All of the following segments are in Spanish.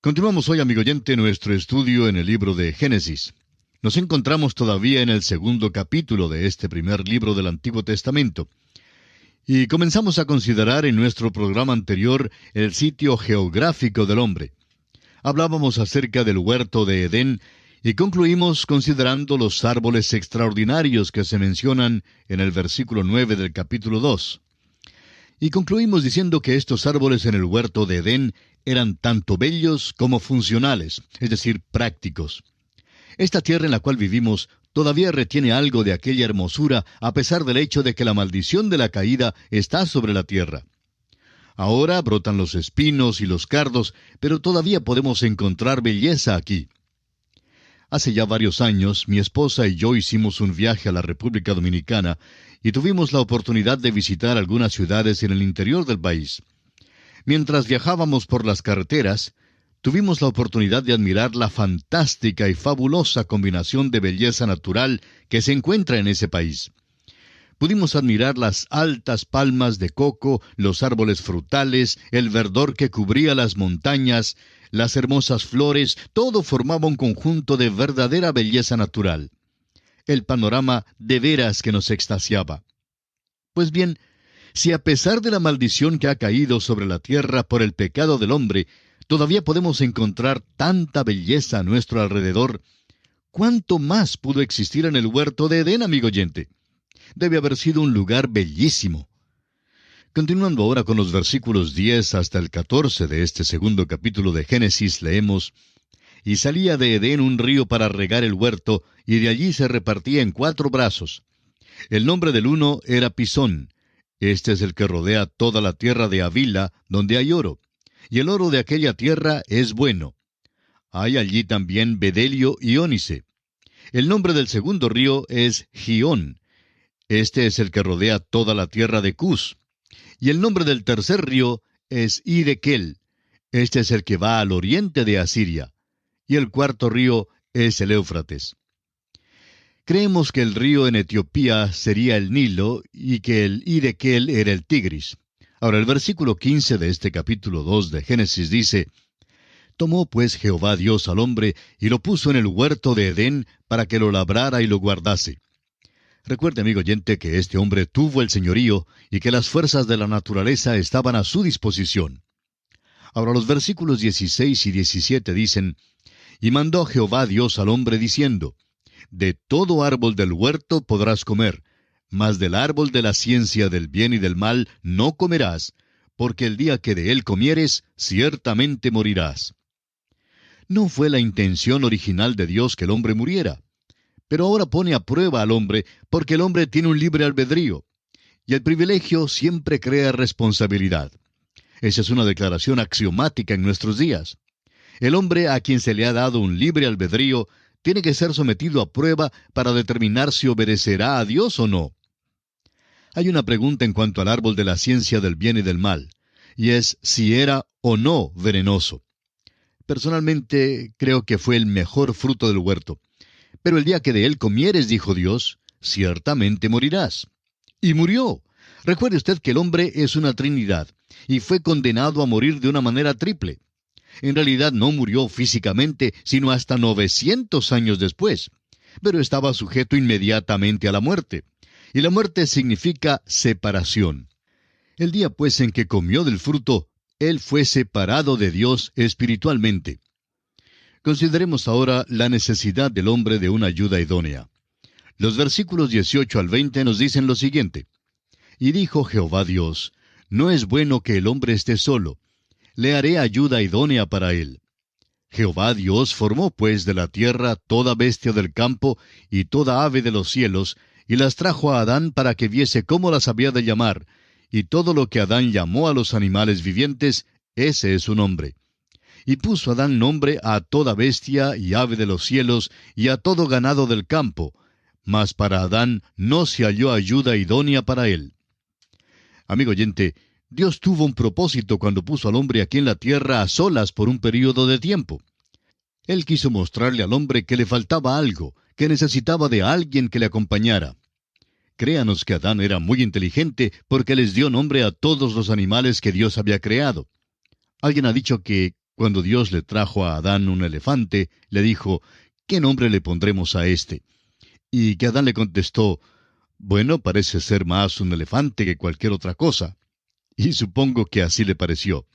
Continuamos hoy, amigo oyente, nuestro estudio en el libro de Génesis. Nos encontramos todavía en el segundo capítulo de este primer libro del Antiguo Testamento. Y comenzamos a considerar en nuestro programa anterior el sitio geográfico del hombre. Hablábamos acerca del huerto de Edén y concluimos considerando los árboles extraordinarios que se mencionan en el versículo 9 del capítulo 2. Y concluimos diciendo que estos árboles en el huerto de Edén eran tanto bellos como funcionales, es decir, prácticos. Esta tierra en la cual vivimos todavía retiene algo de aquella hermosura a pesar del hecho de que la maldición de la caída está sobre la tierra. Ahora brotan los espinos y los cardos, pero todavía podemos encontrar belleza aquí. Hace ya varios años, mi esposa y yo hicimos un viaje a la República Dominicana y tuvimos la oportunidad de visitar algunas ciudades en el interior del país. Mientras viajábamos por las carreteras, tuvimos la oportunidad de admirar la fantástica y fabulosa combinación de belleza natural que se encuentra en ese país. Pudimos admirar las altas palmas de coco, los árboles frutales, el verdor que cubría las montañas, las hermosas flores, todo formaba un conjunto de verdadera belleza natural. El panorama de veras que nos extasiaba. Pues bien, si a pesar de la maldición que ha caído sobre la tierra por el pecado del hombre, todavía podemos encontrar tanta belleza a nuestro alrededor, ¿cuánto más pudo existir en el huerto de Edén, amigo oyente? Debe haber sido un lugar bellísimo. Continuando ahora con los versículos 10 hasta el 14 de este segundo capítulo de Génesis, leemos: Y salía de Edén un río para regar el huerto, y de allí se repartía en 4 brazos. El nombre del uno era Pisón. Este es el que rodea toda la tierra de Havila, donde hay oro. Y el oro de aquella tierra es bueno. Hay allí también bedelio y ónice. El nombre del segundo río es Gihón. Este es el que rodea toda la tierra de Cus. Y el nombre del tercer río es Hidekel. Este es el que va al oriente de Asiria. Y el cuarto río es el Éufrates. Creemos que el río en Etiopía sería el Nilo y que el Hidekel era el Tigris. Ahora, el versículo 15 de este capítulo 2 de Génesis dice: Tomó pues Jehová Dios al hombre y lo puso en el huerto de Edén para que lo labrara y lo guardase. Recuerde, amigo oyente, que este hombre tuvo el señorío y que las fuerzas de la naturaleza estaban a su disposición. Ahora los versículos 16 y 17 dicen: Y mandó Jehová Dios al hombre diciendo: De todo árbol del huerto podrás comer, mas del árbol de la ciencia del bien y del mal no comerás, porque el día que de él comieres, ciertamente morirás. No fue la intención original de Dios que el hombre muriera. Pero ahora pone a prueba al hombre, porque el hombre tiene un libre albedrío. Y el privilegio siempre crea responsabilidad. Esa es una declaración axiomática en nuestros días. El hombre a quien se le ha dado un libre albedrío tiene que ser sometido a prueba para determinar si obedecerá a Dios o no. Hay una pregunta en cuanto al árbol de la ciencia del bien y del mal, y es si era o no venenoso. Personalmente, creo que fue el mejor fruto del huerto. Pero el día que de él comieres, dijo Dios, ciertamente morirás. Y murió. Recuerde usted que el hombre es una trinidad, y fue condenado a morir de una manera triple. En realidad no murió físicamente, sino hasta 900 años después. Pero estaba sujeto inmediatamente a la muerte. Y la muerte significa separación. El día pues en que comió del fruto, él fue separado de Dios espiritualmente. Consideremos ahora la necesidad del hombre de una ayuda idónea. Los versículos 18 al 20 nos dicen lo siguiente: Y dijo Jehová Dios: No es bueno que el hombre esté solo. Le haré ayuda idónea para él. Jehová Dios formó pues de la tierra toda bestia del campo y toda ave de los cielos, y las trajo a Adán para que viese cómo las había de llamar, y todo lo que Adán llamó a los animales vivientes, ese es su nombre. Y puso Adán nombre a toda bestia y ave de los cielos y a todo ganado del campo, mas para Adán no se halló ayuda idónea para él. Amigo oyente, Dios tuvo un propósito cuando puso al hombre aquí en la tierra a solas por un período de tiempo. Él quiso mostrarle al hombre que le faltaba algo, que necesitaba de alguien que le acompañara. Créanos que Adán era muy inteligente porque les dio nombre a todos los animales que Dios había creado. Alguien ha dicho que Cuando Dios le trajo a Adán un elefante, le dijo, ¿qué nombre le pondremos a este? Y que Adán le contestó, bueno, parece ser más un elefante que cualquier otra cosa. Y supongo que así le pareció.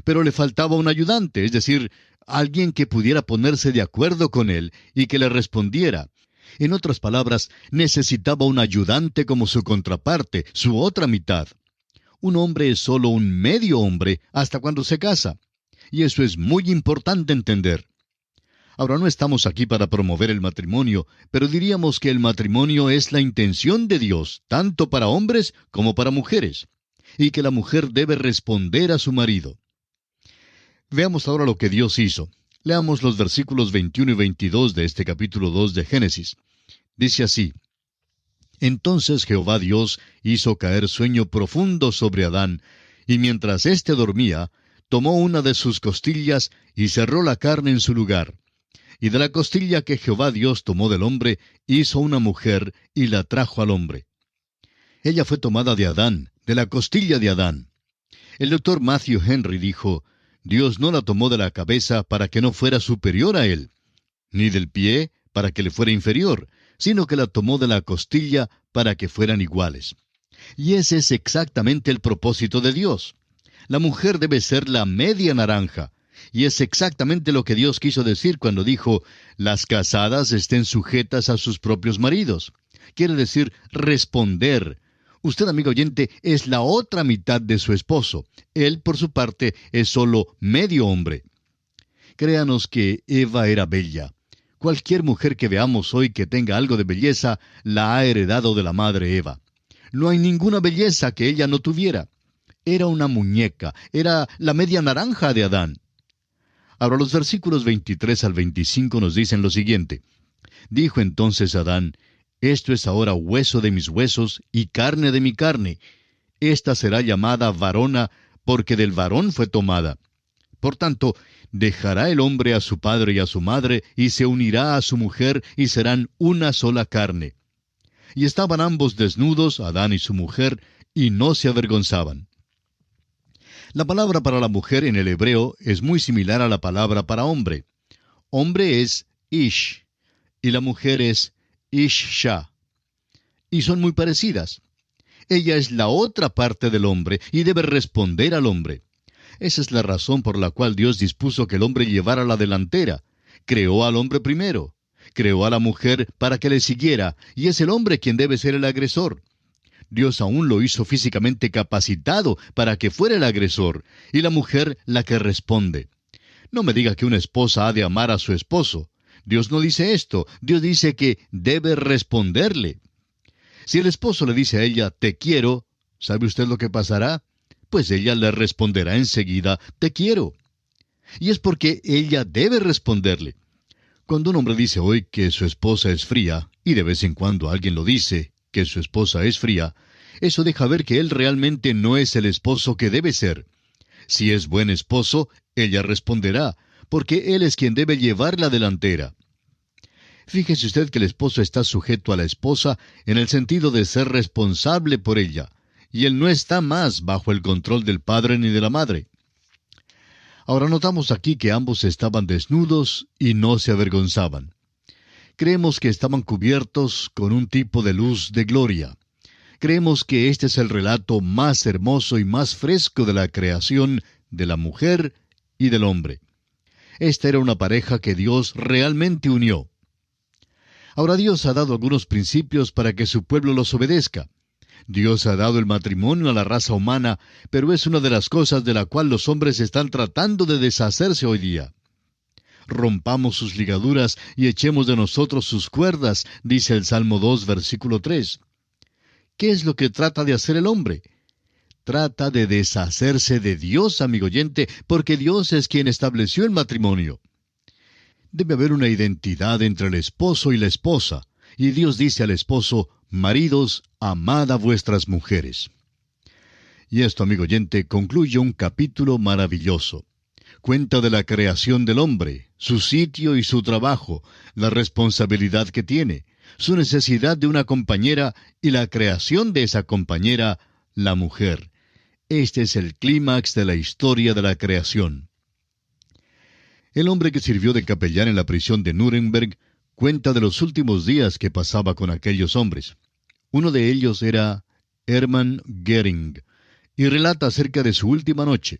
Pero le faltaba un ayudante, es decir, alguien que pudiera ponerse de acuerdo con él y que le respondiera. En otras palabras, necesitaba un ayudante como su contraparte, su otra mitad. Un hombre es solo un medio hombre hasta cuando se casa. Y eso es muy importante entender. Ahora no estamos aquí para promover el matrimonio, pero diríamos que el matrimonio es la intención de Dios, tanto para hombres como para mujeres, y que la mujer debe responder a su marido. Veamos ahora lo que Dios hizo. Leamos los versículos 21 y 22 de este capítulo 2 de Génesis. Dice así: Entonces Jehová Dios hizo caer sueño profundo sobre Adán, y mientras éste dormía, tomó una de sus costillas y cerró la carne en su lugar. Y de la costilla que Jehová Dios tomó del hombre, hizo una mujer y la trajo al hombre. Ella fue tomada de Adán, de la costilla de Adán. El doctor Matthew Henry dijo, Dios no la tomó de la cabeza para que no fuera superior a él, ni del pie para que le fuera inferior, sino que la tomó de la costilla para que fueran iguales. Y ese es exactamente el propósito de Dios. La mujer debe ser la media naranja, y es exactamente lo que Dios quiso decir cuando dijo, las casadas estén sujetas a sus propios maridos. Quiere decir responder. Usted, amigo oyente, es la otra mitad de su esposo. Él, por su parte, es solo medio hombre. Créanos que Eva era bella. Cualquier mujer que veamos hoy que tenga algo de belleza, la ha heredado de la madre Eva. No hay ninguna belleza que ella no tuviera. Era una muñeca, era la media naranja de Adán. Ahora los versículos 23 al 25 nos dicen lo siguiente. Dijo entonces Adán, esto es ahora hueso de mis huesos y carne de mi carne. Esta será llamada varona, porque del varón fue tomada. Por tanto, dejará el hombre a su padre y a su madre, y se unirá a su mujer, y serán una sola carne. Y estaban ambos desnudos, Adán y su mujer, y no se avergonzaban. La palabra para la mujer en el hebreo es muy similar a la palabra para hombre. Hombre es ish, y la mujer es ishsha. Y son muy parecidas. Ella es la otra parte del hombre y debe responder al hombre. Esa es la razón por la cual Dios dispuso que el hombre llevara la delantera. Creó al hombre primero. Creó a la mujer para que le siguiera, y es el hombre quien debe ser el agresor. Dios aún lo hizo físicamente capacitado para que fuera el agresor, y la mujer la que responde. No me diga que una esposa ha de amar a su esposo. Dios no dice esto. Dios dice que debe responderle. Si el esposo le dice a ella, te quiero, ¿sabe usted lo que pasará? Pues ella le responderá enseguida, te quiero. Y es porque ella debe responderle. Cuando un hombre dice hoy que su esposa es fría, y de vez en cuando alguien lo dice, que su esposa es fría, eso deja ver que él realmente no es el esposo que debe ser. Si es buen esposo, ella responderá, porque él es quien debe llevar la delantera. Fíjese usted que el esposo está sujeto a la esposa en el sentido de ser responsable por ella, y él no está más bajo el control del padre ni de la madre. Ahora notamos aquí que ambos estaban desnudos y no se avergonzaban. Creemos que estaban cubiertos con un tipo de luz de gloria. Creemos que este es el relato más hermoso y más fresco de la creación de la mujer y del hombre. Esta era una pareja que Dios realmente unió. Ahora Dios ha dado algunos principios para que su pueblo los obedezca. Dios ha dado el matrimonio a la raza humana, pero es una de las cosas de la cual los hombres están tratando de deshacerse hoy día. Rompamos sus ligaduras y echemos de nosotros sus cuerdas, dice el Salmo 2, versículo 3. ¿Qué es lo que trata de hacer el hombre? Trata de deshacerse de Dios, amigo oyente, porque Dios es quien estableció el matrimonio. Debe haber una identidad entre el esposo y la esposa, y Dios dice al esposo, maridos, amad a vuestras mujeres. Y esto, amigo oyente, concluye un capítulo maravilloso. Cuenta de la creación del hombre, su sitio y su trabajo, la responsabilidad que tiene, su necesidad de una compañera y la creación de esa compañera, la mujer. Este es el clímax de la historia de la creación. El hombre que sirvió de capellán en la prisión de Nuremberg cuenta de los últimos días que pasaba con aquellos hombres. Uno de ellos era Hermann Göring, y relata acerca de su última noche.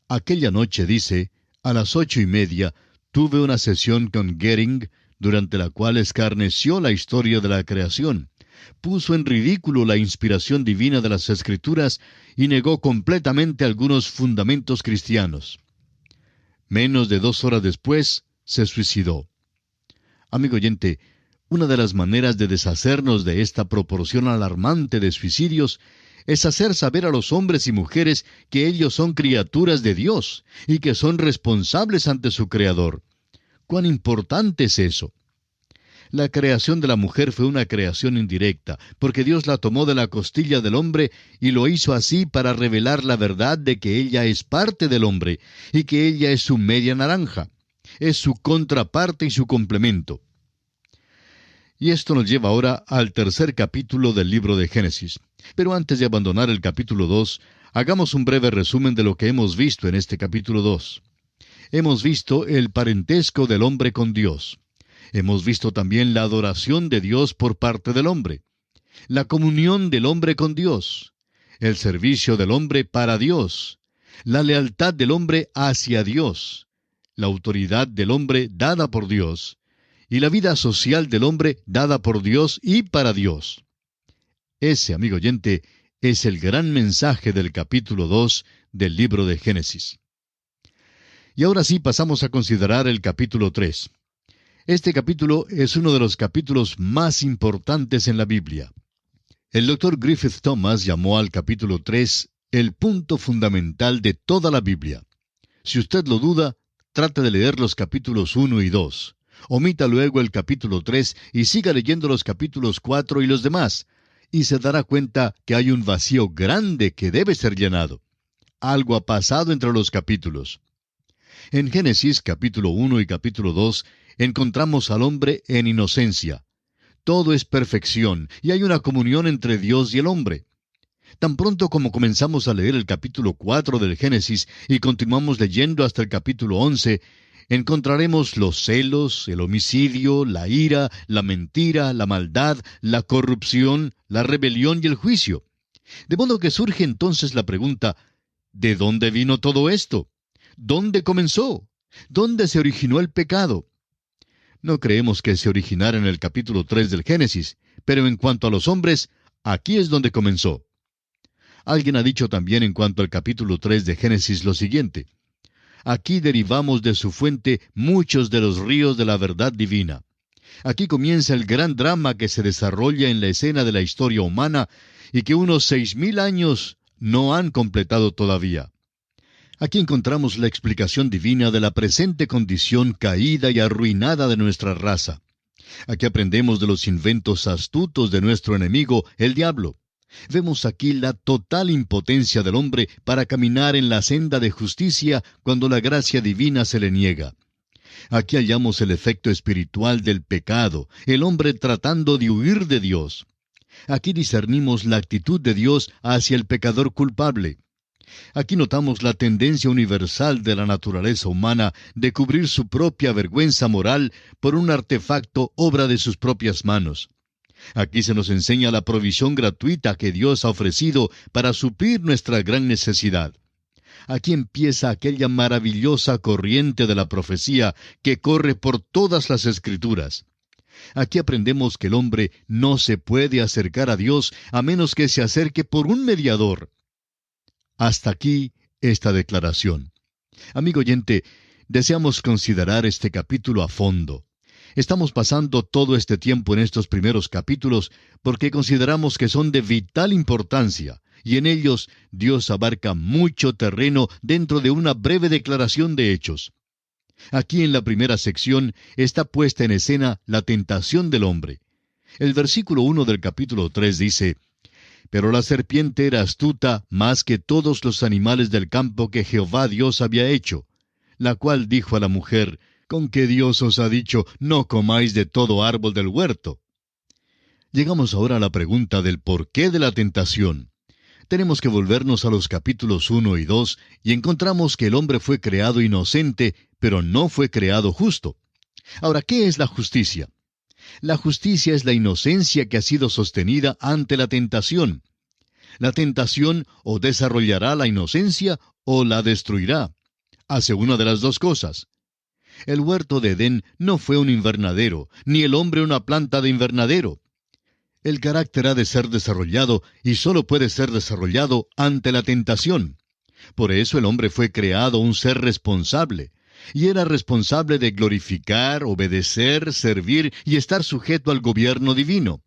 Aquella noche, dice, a las 8:30, tuve una sesión con Göring, durante la cual escarneció la historia de la creación, puso en ridículo la inspiración divina de las Escrituras y negó completamente algunos fundamentos cristianos. Menos de 2 horas después, se suicidó. Amigo oyente, una de las maneras de deshacernos de esta proporción alarmante de suicidios es hacer saber a los hombres y mujeres que ellos son criaturas de Dios y que son responsables ante su Creador. ¿Cuán importante es eso? La creación de la mujer fue una creación indirecta, porque Dios la tomó de la costilla del hombre y lo hizo así para revelar la verdad de que ella es parte del hombre y que ella es su media naranja, es su contraparte y su complemento. Y esto nos lleva ahora al tercer capítulo del libro de Génesis. Pero antes de abandonar el capítulo 2, hagamos un breve resumen de lo que hemos visto en este capítulo 2. Hemos visto el parentesco del hombre con Dios. Hemos visto también la adoración de Dios por parte del hombre, la comunión del hombre con Dios, el servicio del hombre para Dios, la lealtad del hombre hacia Dios, la autoridad del hombre dada por Dios, y la vida social del hombre dada por Dios y para Dios. Ese, amigo oyente, es el gran mensaje del capítulo 2 del libro de Génesis. Y ahora sí pasamos a considerar el capítulo 3. Este capítulo es uno de los capítulos más importantes en la Biblia. El Dr. Griffith Thomas llamó al capítulo 3 el punto fundamental de toda la Biblia. Si usted lo duda, trate de leer los capítulos 1 y 2. Omita luego el capítulo 3 y siga leyendo los capítulos 4 y los demás, y se dará cuenta que hay un vacío grande que debe ser llenado. Algo ha pasado entre los capítulos. En Génesis capítulo 1 y capítulo 2 encontramos al hombre en inocencia. Todo es perfección y hay una comunión entre Dios y el hombre. Tan pronto como comenzamos a leer el capítulo 4 del Génesis y continuamos leyendo hasta el capítulo 11, encontraremos los celos, el homicidio, la ira, la mentira, la maldad, la corrupción, la rebelión y el juicio. De modo que surge entonces la pregunta, ¿de dónde vino todo esto? ¿Dónde comenzó? ¿Dónde se originó el pecado? No creemos que se originara en el capítulo 3 del Génesis, pero en cuanto a los hombres, aquí es donde comenzó. Alguien ha dicho también en cuanto al capítulo 3 de Génesis lo siguiente: aquí derivamos de su fuente muchos de los ríos de la verdad divina. Aquí comienza el gran drama que se desarrolla en la escena de la historia humana y que unos 6,000 años no han completado todavía. Aquí encontramos la explicación divina de la presente condición caída y arruinada de nuestra raza. Aquí aprendemos de los inventos astutos de nuestro enemigo, el diablo. Vemos aquí la total impotencia del hombre para caminar en la senda de justicia cuando la gracia divina se le niega. Aquí hallamos el efecto espiritual del pecado, el hombre tratando de huir de Dios. Aquí discernimos la actitud de Dios hacia el pecador culpable. Aquí notamos la tendencia universal de la naturaleza humana de cubrir su propia vergüenza moral por un artefacto obra de sus propias manos. Aquí se nos enseña la provisión gratuita que Dios ha ofrecido para suplir nuestra gran necesidad. Aquí empieza aquella maravillosa corriente de la profecía que corre por todas las Escrituras. Aquí aprendemos que el hombre no se puede acercar a Dios a menos que se acerque por un mediador. Hasta aquí esta declaración. Amigo oyente, deseamos considerar este capítulo a fondo. Estamos pasando todo este tiempo en estos primeros capítulos porque consideramos que son de vital importancia, y en ellos Dios abarca mucho terreno dentro de una breve declaración de hechos. Aquí en la primera sección está puesta en escena la tentación del hombre. El versículo 1 del capítulo 3 dice: Pero la serpiente era astuta más que todos los animales del campo que Jehová Dios había hecho, la cual dijo a la mujer: ¿Con qué Dios os ha dicho, no comáis de todo árbol del huerto? Llegamos ahora a la pregunta del porqué de la tentación. Tenemos que volvernos a los capítulos 1 y 2 y encontramos que el hombre fue creado inocente, pero no fue creado justo. Ahora, ¿qué es la justicia? La justicia es la inocencia que ha sido sostenida ante la tentación. La tentación o desarrollará la inocencia o la destruirá. Hace una de las dos cosas. El huerto de Edén no fue un invernadero, ni el hombre una planta de invernadero. El carácter ha de ser desarrollado y solo puede ser desarrollado ante la tentación. Por eso el hombre fue creado un ser responsable, y era responsable de glorificar, obedecer, servir y estar sujeto al gobierno divino.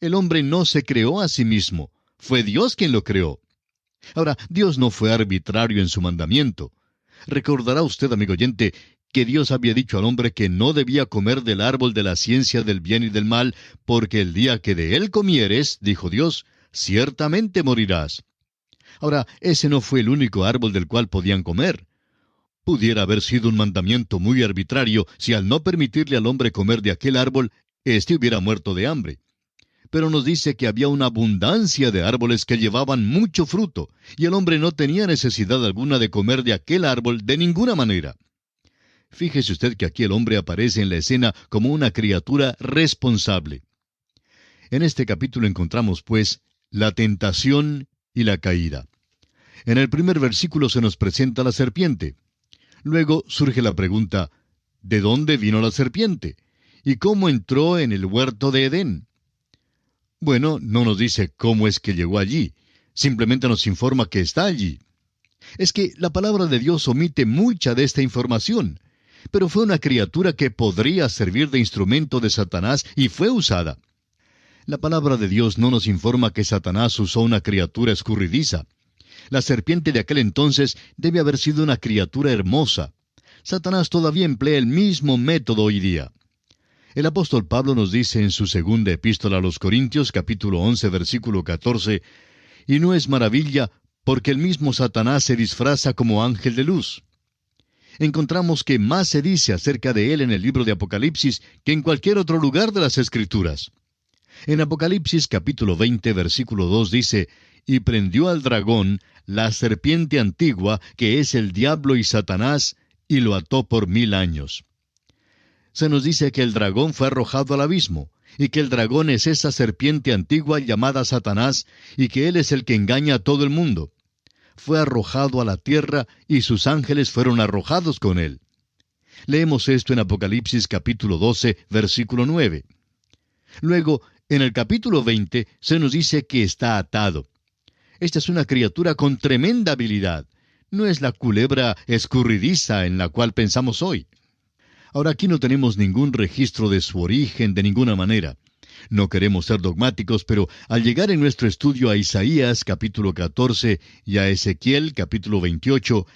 El hombre no se creó a sí mismo, fue Dios quien lo creó. Ahora, Dios no fue arbitrario en su mandamiento. Recordará usted, amigo oyente, que Dios había dicho al hombre que no debía comer del árbol de la ciencia del bien y del mal, porque el día que de él comieres, dijo Dios, ciertamente morirás. Ahora, ese no fue el único árbol del cual podían comer. Pudiera haber sido un mandamiento muy arbitrario si al no permitirle al hombre comer de aquel árbol, éste hubiera muerto de hambre. Pero nos dice que había una abundancia de árboles que llevaban mucho fruto, y el hombre no tenía necesidad alguna de comer de aquel árbol de ninguna manera. Fíjese usted que aquí el hombre aparece en la escena como una criatura responsable. En este capítulo encontramos, pues, la tentación y la caída. En el primer versículo se nos presenta la serpiente. Luego surge la pregunta, ¿de dónde vino la serpiente? ¿Y cómo entró en el huerto de Edén? Bueno, no nos dice cómo es que llegó allí, simplemente nos informa que está allí. Es que la palabra de Dios omite mucha de esta información, pero fue una criatura que podría servir de instrumento de Satanás y fue usada. La palabra de Dios no nos informa que Satanás usó una criatura escurridiza. La serpiente de aquel entonces debe haber sido una criatura hermosa. Satanás todavía emplea el mismo método hoy día. El apóstol Pablo nos dice en su segunda epístola a los Corintios, capítulo 11, versículo 14, «Y no es maravilla, porque el mismo Satanás se disfraza como ángel de luz». Encontramos que más se dice acerca de él en el libro de Apocalipsis que en cualquier otro lugar de las Escrituras. En Apocalipsis capítulo 20, versículo 2 dice, «Y prendió al dragón, la serpiente antigua, que es el diablo y Satanás, y lo ató por 1000 años». Se nos dice que el dragón fue arrojado al abismo, y que el dragón es esa serpiente antigua llamada Satanás, y que él es el que engaña a todo el mundo. Fue arrojado a la tierra, y sus ángeles fueron arrojados con él. Leemos esto en Apocalipsis capítulo 12, versículo 9. Luego, en el capítulo 20, se nos dice que está atado. Esta es una criatura con tremenda habilidad. No es la culebra escurridiza en la cual pensamos hoy. Ahora aquí no tenemos ningún registro de su origen de ninguna manera. No queremos ser dogmáticos, pero al llegar en nuestro estudio a Isaías capítulo 14 y a Ezequiel capítulo 28,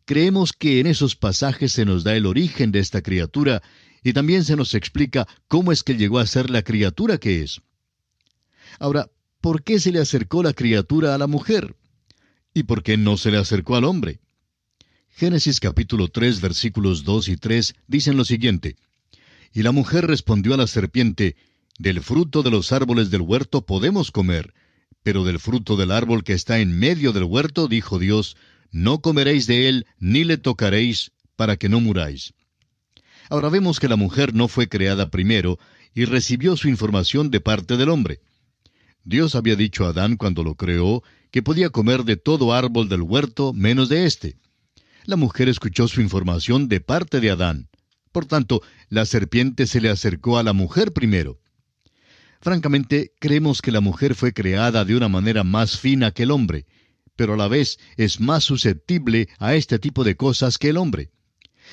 creemos que en esos pasajes se nos da el origen de esta criatura y también se nos explica cómo es que llegó a ser la criatura que es. Ahora, ¿por qué se le acercó la criatura a la mujer? ¿Y por qué no se le acercó al hombre? Génesis capítulo 3 versículos 2 y 3 dicen lo siguiente, «Y la mujer respondió a la serpiente, Del fruto de los árboles del huerto podemos comer, pero del fruto del árbol que está en medio del huerto, dijo Dios, no comeréis de él, ni le tocaréis, para que no muráis». Ahora vemos que la mujer no fue creada primero y recibió su información de parte del hombre. Dios había dicho a Adán cuando lo creó que podía comer de todo árbol del huerto menos de éste. La mujer escuchó su información de parte de Adán. Por tanto, la serpiente se le acercó a la mujer primero. Francamente, creemos que la mujer fue creada de una manera más fina que el hombre, pero a la vez es más susceptible a este tipo de cosas que el hombre.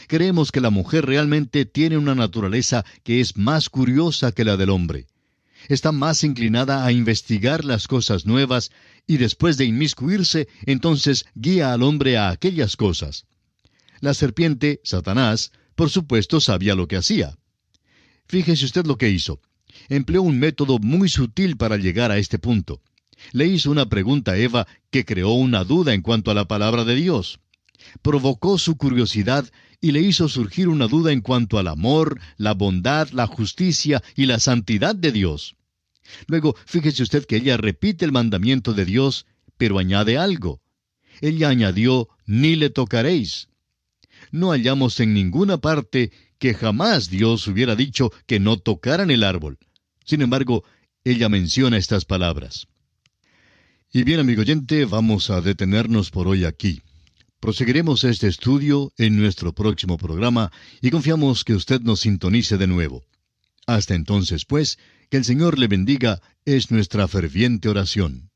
Creemos que la mujer realmente tiene una naturaleza que es más curiosa que la del hombre. Está más inclinada a investigar las cosas nuevas y después de inmiscuirse, entonces guía al hombre a aquellas cosas. La serpiente, Satanás, por supuesto sabía lo que hacía. Fíjese usted lo que hizo. Empleó un método muy sutil para llegar a este punto. Le hizo una pregunta a Eva que creó una duda en cuanto a la palabra de Dios. Provocó su curiosidad y le hizo surgir una duda en cuanto al amor, la bondad, la justicia y la santidad de Dios. Luego, fíjese usted que ella repite el mandamiento de Dios, pero añade algo. Ella añadió, ni le tocaréis. no hallamos en ninguna parte que jamás Dios hubiera dicho que no tocaran el árbol. Sin embargo, ella menciona estas palabras. Y bien, amigo oyente, vamos a detenernos por hoy aquí. Proseguiremos este estudio en nuestro próximo programa y confiamos que usted nos sintonice de nuevo. Hasta entonces, pues, que el Señor le bendiga es nuestra ferviente oración.